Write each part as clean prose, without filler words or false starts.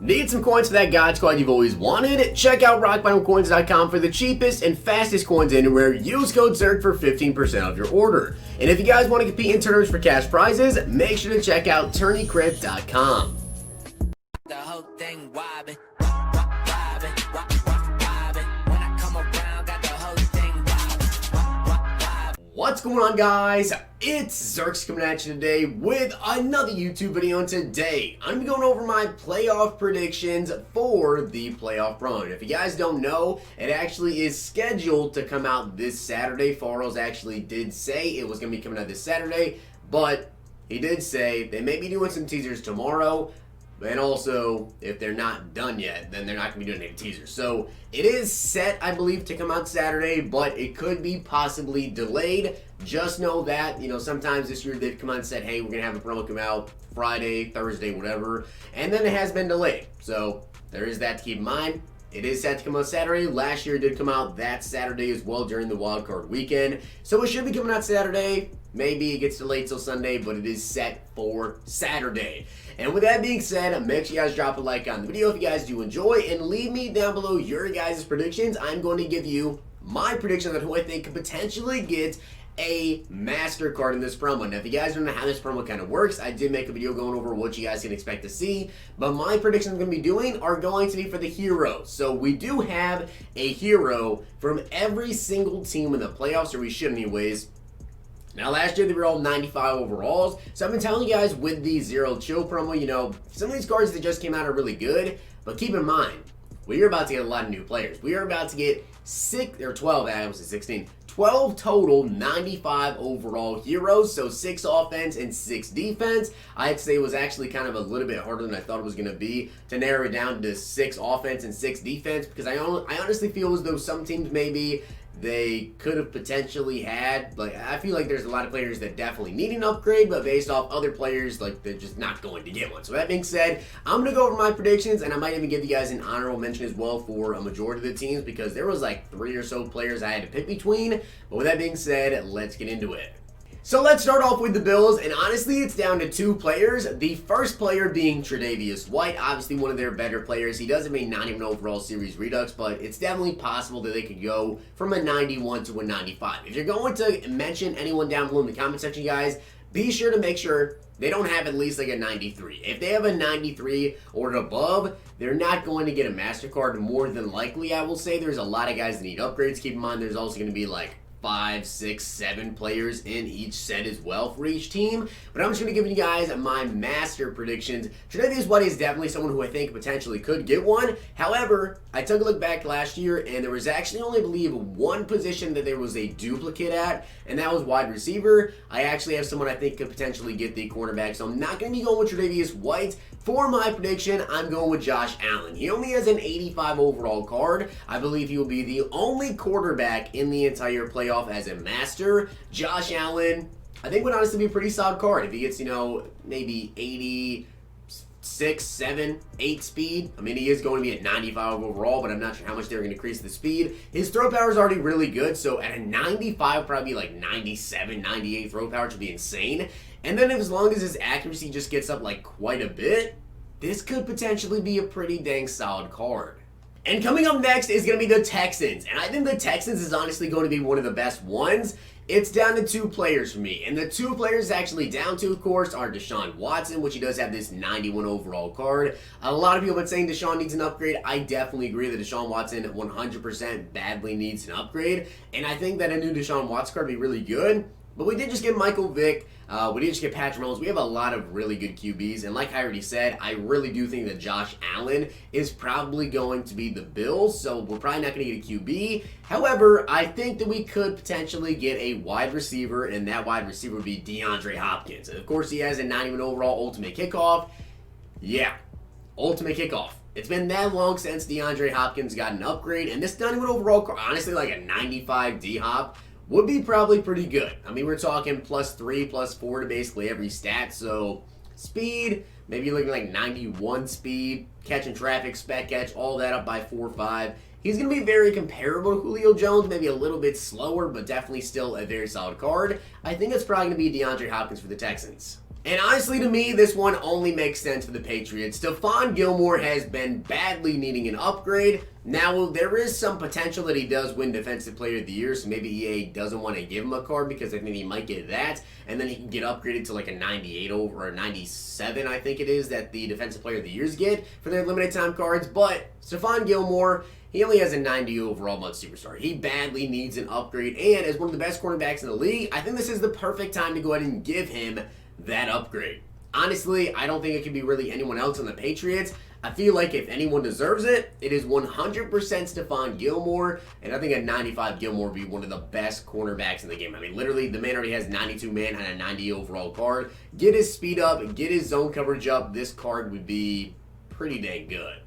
Need some coins for that God Squad you've always wanted? Check out rockbottomcoins.com for the cheapest and fastest coins anywhere. Use code ZERK for 15% off your order. And if you guys want to compete in tournaments for cash prizes, make sure to check out tourneycrypt.com. The whole thing wobbin'. What's going on, guys? It's Zirksee coming at you today with another YouTube video, and today I'm going to be going over my playoff predictions for the playoff run. If you guys don't know, it actually is scheduled to come out this Saturday. Faros actually did say it was going to be coming out this Saturday, but he did say they may be doing some teasers tomorrow. And also, if they're not done yet, then they're not going to be doing any teasers. So, it is set, I believe, to come out Saturday, but it could be possibly delayed. Just know that, sometimes this year they've come out and said, hey, we're going to have a promo come out Friday, Thursday, whatever. And then it has been delayed. So, there is that to keep in mind. It is set to come out Saturday. Last year it did come out that Saturday as well during the wildcard weekend. So, it should be coming out Saturday. Maybe it gets delayed till Sunday, but it is set for Saturday. And with that being said, make sure you guys drop a like on the video if you guys do enjoy, and leave me down below your guys' predictions. I'm going to give you my prediction on who I think could potentially get a master card in this promo. Now, if you guys don't know how this promo kind of works, I did make a video going over what you guys can expect to see, but my predictions I'm going to be doing are going to be for the heroes. So we do have a hero from every single team in the playoffs, or we should anyways. Now, last year, they were all 95 overalls, so I've been telling you guys with the Zero Chill promo, some of these cards that just came out are really good, but keep in mind, we are about to get a lot of new players. We are about to get 12 total 95 overall heroes, so 6 offense and 6 defense. I'd say it was actually kind of a little bit harder than I thought it was going to be to narrow it down to 6 offense and 6 defense, because I honestly feel as though some teams maybe they could have potentially had, I feel like there's a lot of players that definitely need an upgrade, but based off other players, they're just not going to get one. So that being said, I'm going to go over my predictions, and I might even give you guys an honorable mention as well for a majority of the teams, because there was 3 or so players I had to pick between. But with that being said, let's get into it. So let's start off with the Bills, and honestly, it's down to 2 players. The first player being Tre'Davious White, obviously one of their better players. He doesn't mean not even overall series redux, but it's definitely possible that they could go from a 91 to a 95. If you're going to mention anyone down below in the comment section, guys, be sure to make sure they don't have at least a 93. If they have a 93 or above, they're not going to get a MasterCard more than likely, I will say. There's a lot of guys that need upgrades. Keep in mind, there's also going to be 5, 6, 7 players in each set as well for each team. But I'm just going to give you guys my master predictions. Tre'Davious White is definitely someone who I think potentially could get one. However, I took a look back last year, and there was actually only, I believe, one position that there was a duplicate at, and that was wide receiver. I actually have someone I think could potentially get the cornerback, so I'm not going to be going with Tre'Davious White. For my prediction, I'm going with Josh Allen. He only has an 85 overall card. I believe he will be the only quarterback in the entire playoff as a master. Josh Allen, I think, would honestly be a pretty solid card. If he gets, maybe 86, 7, 8 speed. I mean, he is going to be at 95 overall, but I'm not sure how much they're going to increase the speed. His throw power is already really good, so at a 95, probably 97, 98 throw power, which would be insane. And then as long as his accuracy just gets up quite a bit, this could potentially be a pretty dang solid card. And coming up next is going to be the Texans. And I think the Texans is honestly going to be one of the best ones. It's down to 2 players for me. And the 2 players actually down to, of course, are Deshaun Watson, which he does have this 91 overall card. A lot of people have been saying Deshaun needs an upgrade. I definitely agree that Deshaun Watson 100% badly needs an upgrade. And I think that a new Deshaun Watson card would be really good. But we did just get Michael Vick. We did just get Patrick Mahomes. We have a lot of really good QBs. And like I already said, I really do think that Josh Allen is probably going to be the Bills. So we're probably not going to get a QB. However, I think that we could potentially get a wide receiver. And that wide receiver would be DeAndre Hopkins. And of course, he has a 91 overall ultimate kickoff. Yeah, ultimate kickoff. It's been that long since DeAndre Hopkins got an upgrade. And this 91 overall, honestly, a 95 D-Hop would be probably pretty good. I mean, we're talking +3, +4 to basically every stat. So speed, maybe you're looking 91 speed, catching traffic, spec catch, all that up by 4 or 5. He's going to be very comparable to Julio Jones, maybe a little bit slower, but definitely still a very solid card. I think it's probably going to be DeAndre Hopkins for the Texans. And honestly, to me, this one only makes sense for the Patriots. Stephon Gilmore has been badly needing an upgrade. Now, there is some potential that he does win Defensive Player of the Year, so maybe EA doesn't want to give him a card because I think he might get that, and then he can get upgraded to like a 98 over or 97, I think it is, that the Defensive Player of the Years get for their limited time cards. But Stephon Gilmore, he only has a 90 overall MUT Superstar. He badly needs an upgrade, and as one of the best cornerbacks in the league, I think this is the perfect time to go ahead and give him that upgrade. Honestly, I don't think it could be really anyone else on the Patriots. I feel like if anyone deserves it, it is 100% Stephon Gilmore, and I think a 95 Gilmore would be one of the best cornerbacks in the game. I mean, literally, the man already has 92 man and a 90 overall card. Get his speed up, get his zone coverage up, this card would be pretty dang good.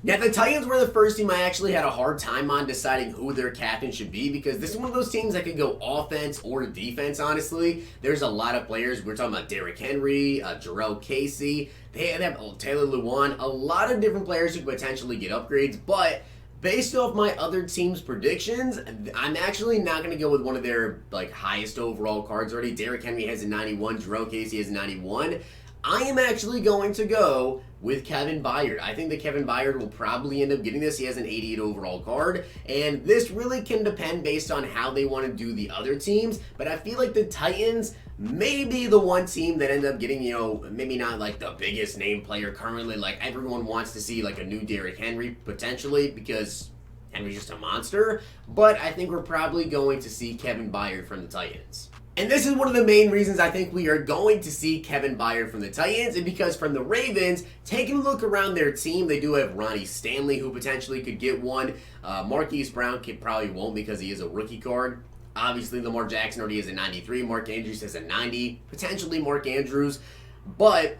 Now, the Titans were the first team I actually had a hard time on deciding who their captain should be, because this is one of those teams that could go offense or defense, honestly. There's a lot of players. We're talking about Derrick Henry, Jarrell Casey. They have Taylor Lewan. A lot of different players who could potentially get upgrades, but based off my other team's predictions, I'm actually not going to go with one of their highest overall cards already. Derrick Henry has a 91. Jarrell Casey has a 91. I am actually going to go with Kevin Byard. I think that Kevin Byard will probably end up getting this. He has an 88 overall card, and this really can depend based on how they want to do the other teams, but I feel like the Titans may be the one team that end up getting, maybe not the biggest name player currently. Everyone wants to see a new Derrick Henry potentially because Henry's just a monster, but I think we're probably going to see Kevin Byard from the Titans. And this is one of the main reasons I think we are going to see Kevin Byard from the Titans, and because from the Ravens, taking a look around their team, they do have Ronnie Stanley, who potentially could get one. Marquise Brown probably won't because he is a rookie card. Obviously, Lamar Jackson already has a 93. Mark Andrews has a 90. Potentially Mark Andrews. But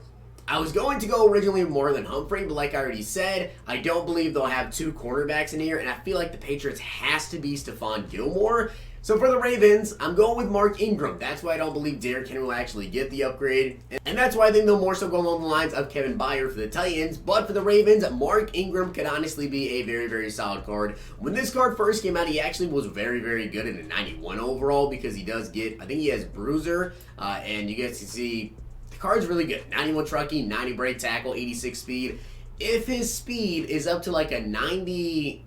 I was going to go originally more than Humphrey, but like I already said, I don't believe they'll have two cornerbacks in here, and I feel like the Patriots has to be Stephon Gilmore. So for the Ravens, I'm going with Mark Ingram. That's why I don't believe Derrick Henry will actually get the upgrade. And that's why I think they'll more so go along the lines of Kevin Byard for the Titans. But for the Ravens, Mark Ingram could honestly be a very, very solid card. When this card first came out, he actually was very, very good in a 91 overall because he does get, I think he has Bruiser. And you guys can see the card's really good. 91 trucking, 90 break tackle, 86 speed. If his speed is up to a 90...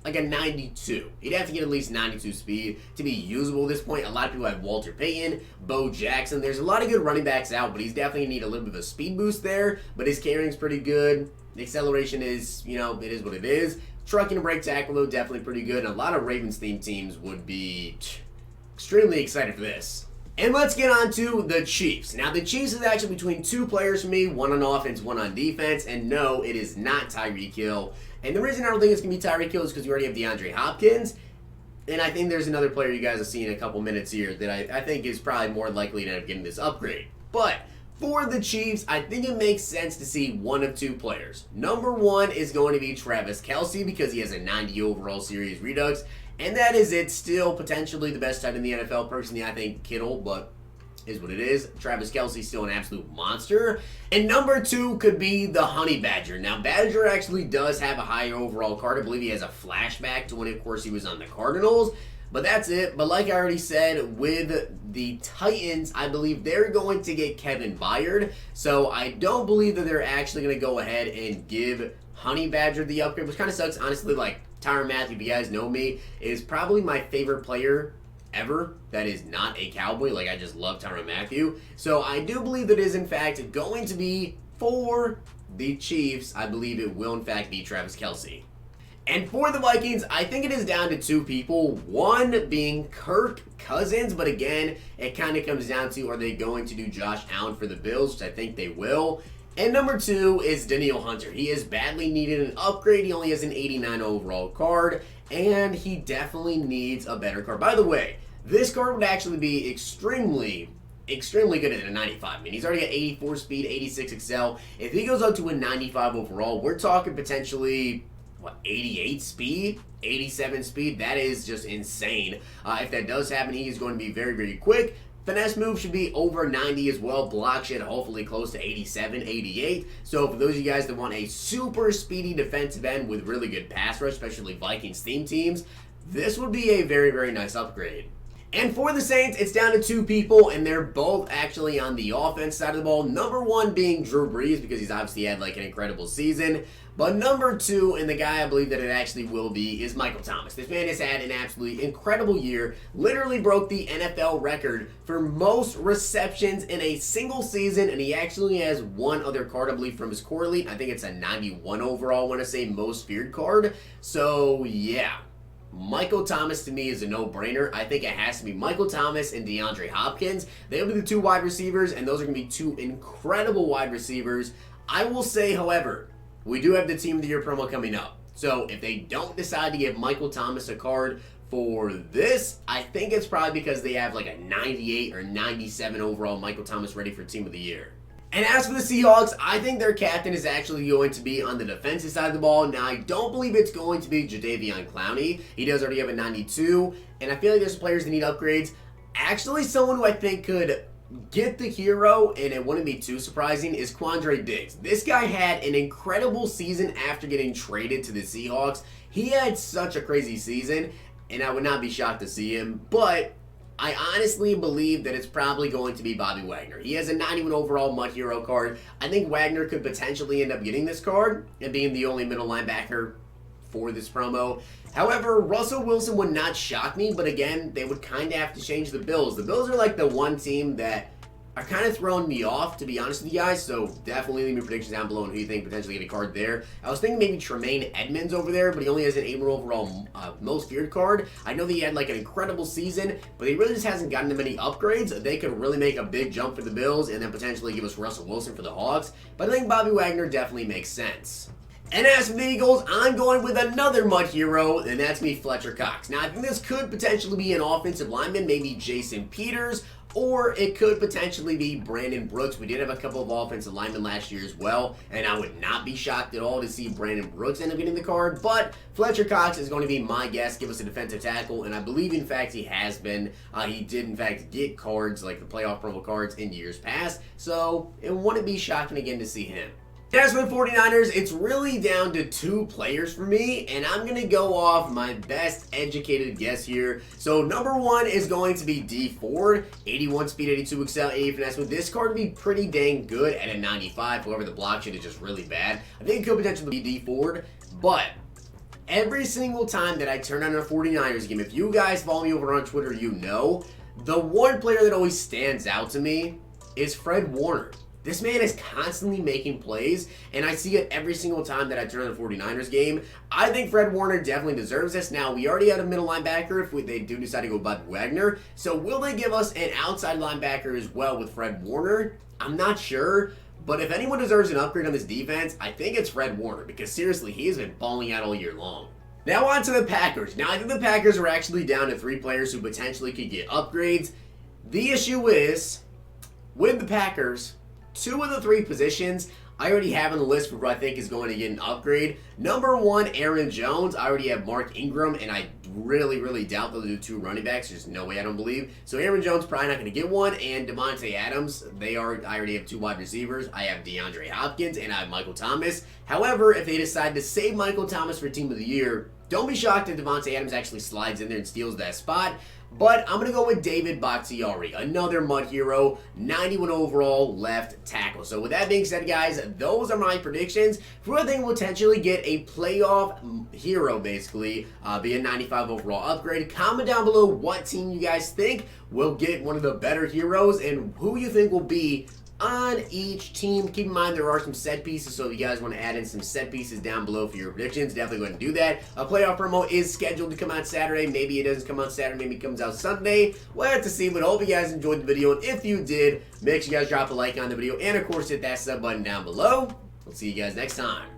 a 92. He'd have to get at least 92 speed to be usable at this point. A lot of people have Walter Payton, Bo Jackson. There's a lot of good running backs out, but he's definitely need a little bit of a speed boost there. But his carrying's pretty good. The acceleration is, it is what it is. Trucking and break tackle, though, definitely pretty good. And a lot of Ravens-themed teams would be extremely excited for this. And let's get on to the Chiefs. Now, the Chiefs is actually between two players for me, one on offense, one on defense. And no, it is not Tyreek Hill. And the reason I don't think it's going to be Tyreek Hill is because we already have DeAndre Hopkins. And I think there's another player you guys will see in a couple minutes here that I think is probably more likely to end up getting this upgrade. But for the Chiefs, I think it makes sense to see one of two players. Number one is going to be Travis Kelce because he has a 90 overall series redux. And that is it. Still potentially the best tight in the NFL. Personally, I think Kittle, but is what it is. Travis Kelce's still an absolute monster. And number two could be the Honey Badger. Now, Badger actually does have a higher overall card. I believe he has a flashback to when, of course, he was on the Cardinals. But that's it. But like I already said, with the Titans, I believe they're going to get Kevin Byard. So I don't believe that they're actually going to go ahead and give Honey Badger the upgrade, which kind of sucks. Honestly, Tyrann Mathieu, if you guys know me, is probably my favorite player ever that is not a Cowboy. I just love Tyrann Mathieu. So I do believe it is in fact going to be for the Chiefs. I believe it will in fact be Travis Kelce. And for the Vikings, I think it is down to two people. One being Kirk Cousins, but again, it kind of comes down to, are they going to do Josh Allen for the Bills, which I think they will. And number two is Danielle Hunter. He is badly needed an upgrade. He only has an 89 overall card, and he definitely needs a better card. By the way, this card would actually be extremely good at a 95. I mean, he's already got 84 speed, 86 excel. If he goes up to a 95 overall, we're talking potentially, 88 speed? 87 speed? That is just insane. If that does happen, he is going to be very, very quick. Finesse move should be over 90 as well. Block should hopefully close to 87, 88. So for those of you guys that want a super speedy defensive end with really good pass rush, especially Vikings theme teams, this would be a very, very nice upgrade. And for the Saints, it's down to two people, and they're both actually on the offense side of the ball. Number one being Drew Brees, because he's obviously had like an incredible season. But number two, and the guy I believe that it actually will be, is Michael Thomas. This man has had an absolutely incredible year. Literally broke the NFL record for most receptions in a single season, and he actually has one other card, I believe, from his core elite. I think it's a 91 overall, I want to say, most feared card. So, yeah. Michael Thomas to me is a no-brainer. I think it has to be Michael Thomas and DeAndre Hopkins. They'll be the two wide receivers, and those are going to be two incredible wide receivers. I will say, however, we do have the Team of the Year promo coming up. So if they don't decide to give Michael Thomas a card for this, I think it's probably because they have like a 98 or 97 overall Michael Thomas ready for Team of the Year. And as for the Seahawks, I think their captain is actually going to be on the defensive side of the ball. Now, I don't believe it's going to be Jadeveon Clowney. He does already have a 92, and I feel like there's players that need upgrades. Actually, someone who I think could get the hero, and it wouldn't be too surprising, is Quandre Diggs. This guy had an incredible season after getting traded to the Seahawks. He had such a crazy season, and I would not be shocked to see him, but I honestly believe that it's probably going to be Bobby Wagner. He has a 91 overall Mud Hero card. I think Wagner could potentially end up getting this card and being the only middle linebacker for this promo. However, Russell Wilson would not shock me, but again, they would kind of have to change the Bills. The Bills are like the one team that are kind of throwing me off, to be honest with you guys, so definitely leave me predictions down below on who you think potentially get a card there. I was thinking maybe Tremaine Edmonds over there, but he only has an 8 overall most feared card. I know that he had like an incredible season, but he really just hasn't gotten that many upgrades. They could really make a big jump for the Bills and then potentially give us Russell Wilson for the Hawks, but I think Bobby Wagner definitely makes sense. And as for the Eagles, I'm going with another Mud Hero, and that's me, Fletcher Cox. Now, I think this could potentially be an offensive lineman, maybe Jason Peters, or it could potentially be Brandon Brooks. We did have a couple of offensive linemen last year as well, and I would not be shocked at all to see Brandon Brooks end up getting the card, but Fletcher Cox is going to be my guess, give us a defensive tackle, and I believe, in fact, he has been. He did, in fact, get cards, like the playoff promo cards, in years past, so it wouldn't be shocking again to see him. As for the 49ers, it's really down to two players for me, and I'm going to go off my best educated guess here. So number one is going to be D Ford, 81 speed, 82 excel, 80 finesse. With this card to be pretty dang good at a 95. However, the block shit is just really bad. I think it could potentially be D Ford, but every single time that I turn on a 49ers game, if you guys follow me over on Twitter, you know, the one player that always stands out to me is Fred Warner. This man is constantly making plays, and I see it every single time that I turn on the 49ers game. I think Fred Warner definitely deserves this. Now, we already had a middle linebacker if they do decide to go Bud Wagner. So will they give us an outside linebacker as well with Fred Warner? I'm not sure. But if anyone deserves an upgrade on this defense, I think it's Fred Warner, because seriously, he has been balling out all year long. Now on to the Packers. Now, I think the Packers are actually down to 3 players who potentially could get upgrades. The issue is, with the Packers, 2 of the 3 positions I already have on the list for who I think is going to get an upgrade. Number 1, Aaron Jones. I already have Mark Ingram, and I really doubt they'll do 2 running backs. There's no way, I don't believe. So Aaron Jones probably not going to get one, and Devontae Adams, I already have 2 wide receivers. I have DeAndre Hopkins, and I have Michael Thomas. However, if they decide to save Michael Thomas for Team of the Year, don't be shocked if Devontae Adams actually slides in there and steals that spot. But I'm going to go with David Bakhtiari, another Mud Hero, 91 overall left tackle. So with that being said, guys, those are my predictions for who I think will potentially get a playoff hero, basically, be a 95 overall upgrade. Comment down below what team you guys think will get one of the better heroes and who you think will be on each team. Keep in mind there are some set pieces, so if you guys want to add in some set pieces down below for your predictions, definitely go ahead and do that. A playoff promo is scheduled to come out Saturday. Maybe it doesn't come out Saturday, maybe it comes out Sunday. We'll have to see, but I hope you guys enjoyed the video, and if you did, make sure you guys drop a like on the video, and of course hit that sub button down below. We'll see you guys next time.